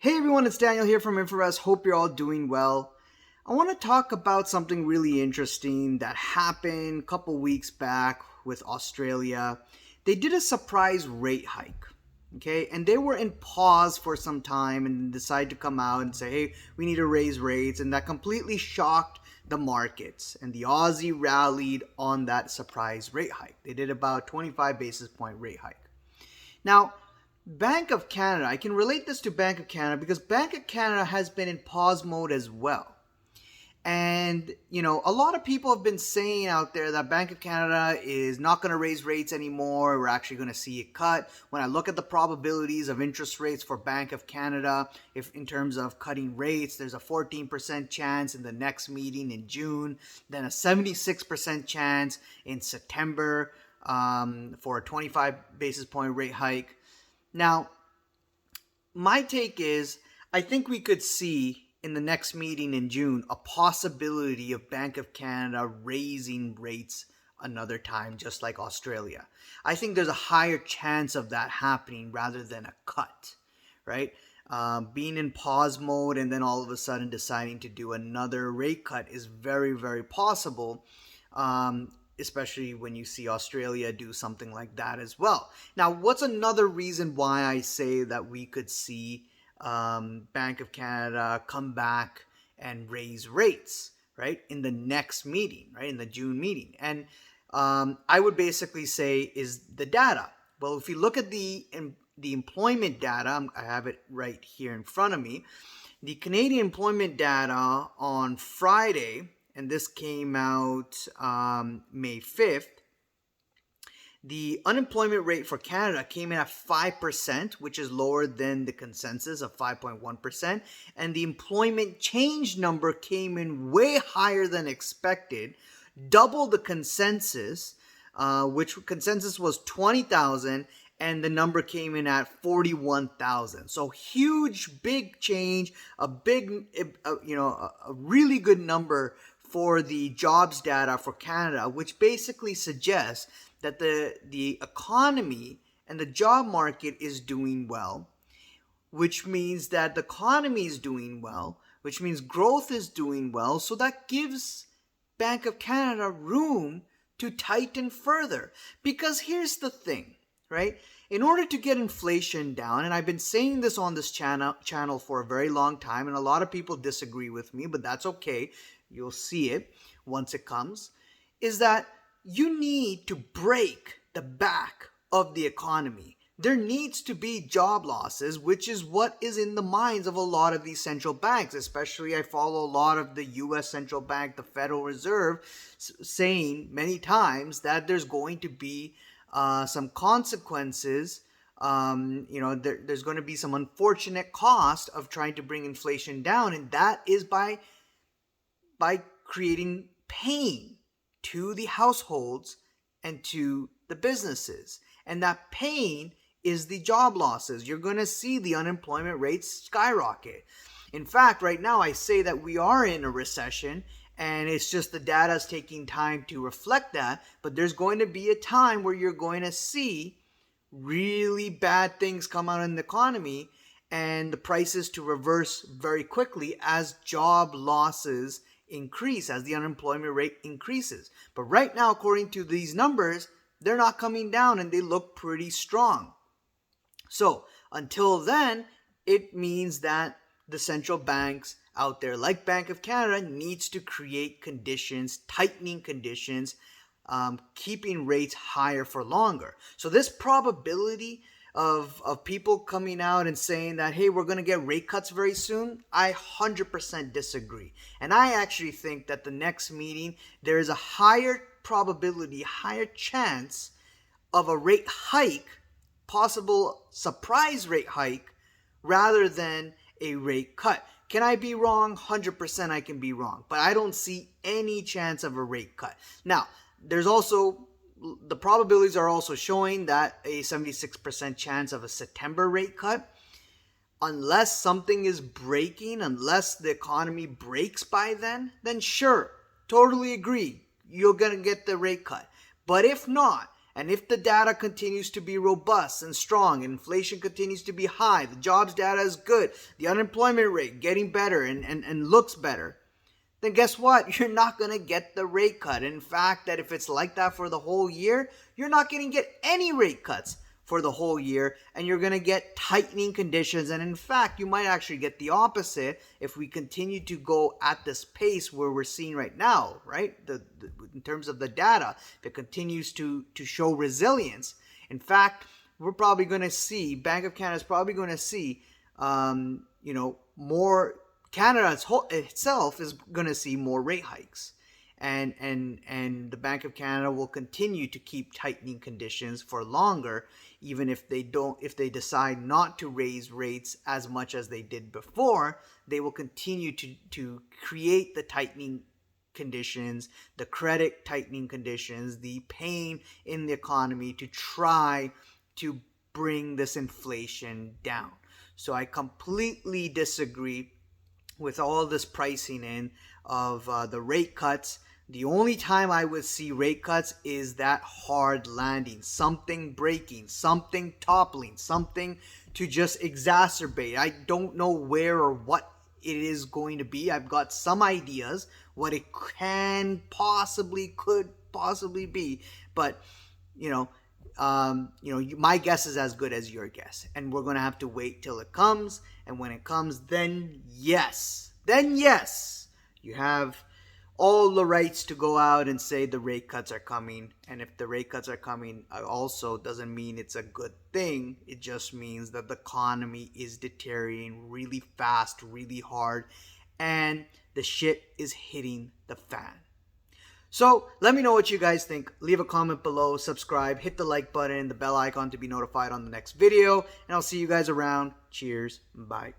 Hey everyone, it's Daniel here from etfs. Hope you're all doing well. I want to talk about something really interesting that happened a couple weeks back with Australia. They did a surprise rate hike, okay? And they were in pause for some time and decided to come out and say, hey, we need to raise rates. And that completely shocked the markets. And the Aussie rallied on that surprise rate hike. They did about 25 basis point rate hike. Now, Bank of Canada, I can relate this to Bank of Canada because Bank of Canada has been in pause mode as well. And, a lot of people have been saying out there that Bank of Canada is not going to raise rates anymore. We're actually going to see it cut. When I look at the probabilities of interest rates for Bank of Canada, if in terms of cutting rates, there's a 14% chance in the next meeting in June, then a 76% chance in September for a 25 basis point rate hike. Now, my take is I think we could see in the next meeting in June a possibility of Bank of Canada raising rates another time, just like Australia. I think there's a higher chance of that happening rather than a cut, right? Being in pause mode and then all of a sudden deciding to do another rate cut is very, very possible. Especially when you see Australia do something like that as well. Now, what's another reason why I say that we could see Bank of Canada come back and raise rates, right, in the next meeting, right, in the June meeting? And I would basically say is the data. Well, if you look at the employment data, I have it right here in front of me. The Canadian employment data on Friday, and this came out May 5th, the unemployment rate for Canada came in at 5%, which is lower than the consensus of 5.1%. And the employment change number came in way higher than expected, double the consensus, which consensus was 20,000. And the number came in at 41,000. So huge, big change, a really good number for the jobs data for Canada, which basically suggests that the economy and the job market is doing well, which means that the economy is doing well, which means growth is doing well. So that gives Bank of Canada room to tighten further. Because here's the thing, right? In order to get inflation down, and I've been saying this on this channel for a very long time, and a lot of people disagree with me, but that's okay. You'll see it once it comes, is that you need to break the back of the economy. There needs to be job losses, which is what is in the minds of a lot of these central banks. Especially, I follow a lot of the U.S. central bank, the Federal Reserve, saying many times that there's going to be some consequences. There's going to be some unfortunate cost of trying to bring inflation down, and that is by creating pain to the households and to the businesses. And that pain is the job losses. You're going to see the unemployment rates skyrocket. In fact, right now I say that we are in a recession, and it's just the data is taking time to reflect that. But there's going to be a time where you're going to see really bad things come out in the economy and the prices to reverse very quickly as job losses increase, as the unemployment rate increases. But right now, according to these numbers, they're not coming down and they look pretty strong. So until then, it means that the central banks out there, like Bank of Canada, needs to create conditions, tightening conditions, keeping rates higher for longer. So this probability of people coming out and saying that, hey, we're going to get rate cuts very soon, I 100% disagree. And I actually think that the next meeting, there is a higher probability, higher chance of a rate hike, possible surprise rate hike, rather than a rate cut. Can I be wrong? 100% I can be wrong. But I don't see any chance of a rate cut. Now, the probabilities are also showing that a 76% chance of a September rate cut. Unless something is breaking, unless the economy breaks by then sure, totally agree, you're going to get the rate cut. But if not, And if the data continues to be robust and strong, inflation continues to be high, the jobs data is good, the unemployment rate getting better and looks better, then guess what? You're not going to get the rate cut. In fact, that if it's like that for the whole year, you're not going to get any rate cuts for the whole year, and you're going to get tightening conditions. And in fact, you might actually get the opposite if we continue to go at this pace where we're seeing right now, right? In terms of the data, if it continues to show resilience. In fact, we're probably going to see, Bank of Canada is probably going to see, more, Canada itself is going to see more rate hikes. And the Bank of Canada will continue to keep tightening conditions for longer, even if they decide not to raise rates as much as they did before. They will continue to create the tightening conditions, the credit tightening conditions, the pain in the economy to try to bring this inflation down. So I completely disagree with all this pricing in of the rate cuts. The only time I would see rate cuts is that hard landing, something breaking, something toppling, something to just exacerbate. I don't know where or what it is going to be. I've got some ideas what it could possibly be, but my guess is as good as your guess, and we're going to have to wait till it comes. And when it comes, then yes, you have all the rights to go out and say the rate cuts are coming. And if the rate cuts are coming, also doesn't mean it's a good thing. It just means that the economy is deteriorating really fast, really hard, and the shit is hitting the fan. So let me know what you guys think. Leave a comment below, subscribe, hit the like button, the bell icon to be notified on the next video, and I'll see you guys around. Cheers. Bye.